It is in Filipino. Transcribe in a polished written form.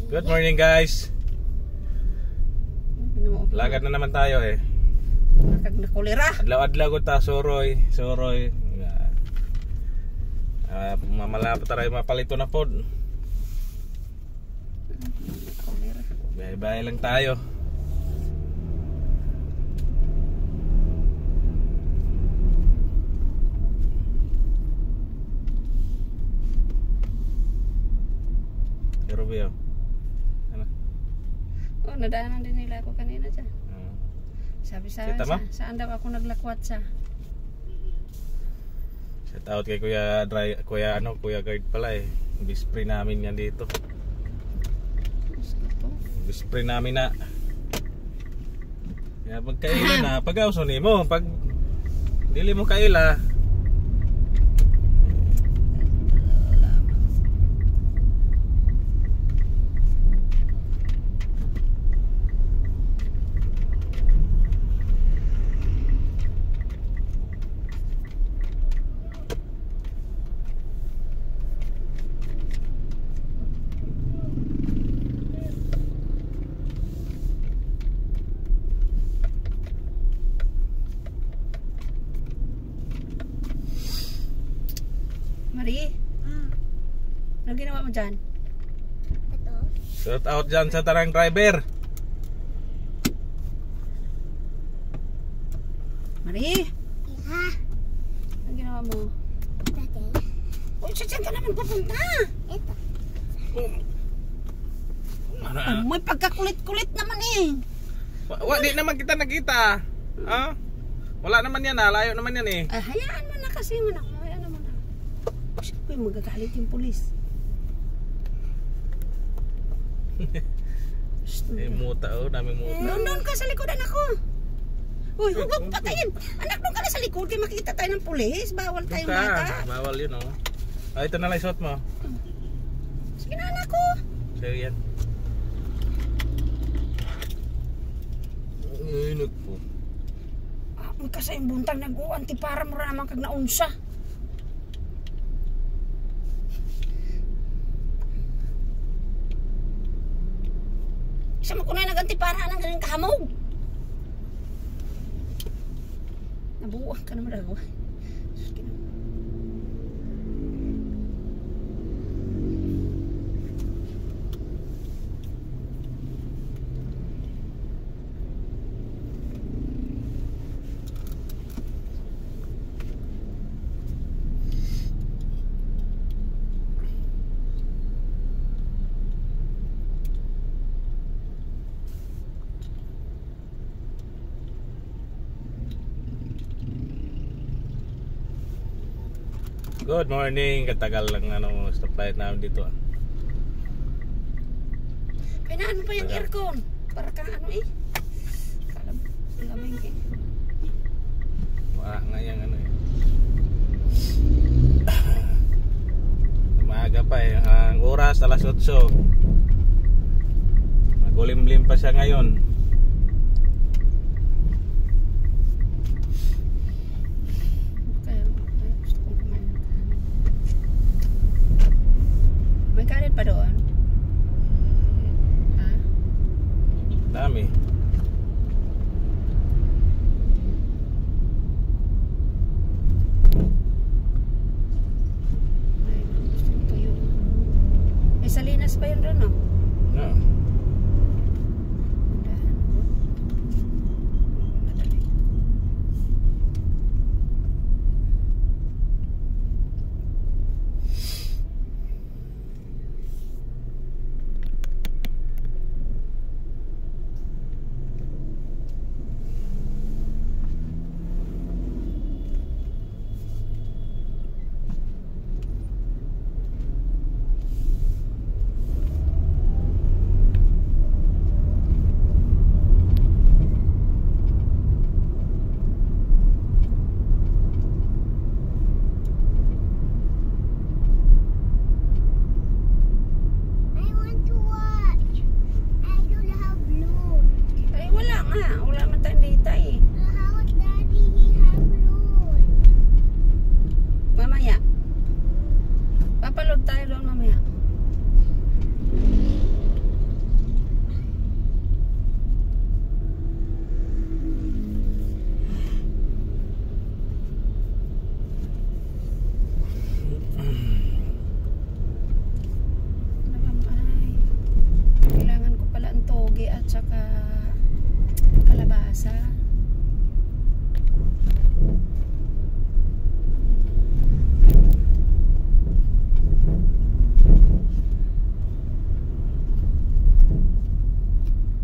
Good morning guys. Lagad na naman tayo eh. Nakag na kolera. Adlaw-adlaw ko ta Soroy. Mamalapot tayo mapalito na pod. Bye-bye lang tayo. Rubio. Ano? Oh, nadaanan din nila ako kanina dyan. Sabi sa saan daw ako naglakwat sa. Shout out kay Kuya Guard pala eh. Bispray namin yan dito. Bispray namin na. Kaya pagkaila na, pag-auson mo, pag dili mo kaila. Marie? Ano ginawa mo dyan? Ito? Shout out dyan sa tarang driver. Marie? Ha? Ano ginawa mo? Dati? Uy, saan ka naman papunta? Ito. Ah, may pagkakulit-kulit naman eh. Di naman kita nakita. Ah? Wala naman yan ah, layo naman yan eh. Ay, hayaan mo na kasi mo na. Hayaan mo na. Uy, magagalit yung pulis. Muta oh, daming muta. Doon ka sa likodan ako. Uy, huwag mo patayin. Anak, doon ka na sa likod. Kaya makikita tayo ng pulis. Bawal tayong mata. Bawal yun oh. Ah, ito na lang shot mo. Sige na, anak ko. So yan. Ay, nagpo. May kasayang buntang nag-uanti para mo naman kag naunsa. Sama ko na nag-antipara ng galing kahamog. Nabuwag ka naman ako. Good morning, katagal lang stoplight namin dito ah. Pinaan mo pa yung aircon. Para kang ano eh. Kalamig eh. Wala nga yung ano eh. Maaga pa eh. Ang oras, alas 8. Magulimlim pa siya ngayon. May kanin pa doon? Ha? Dami. Ay, gusto ko tuyo. May salinas pa yun doon, no? No. Madali. Sa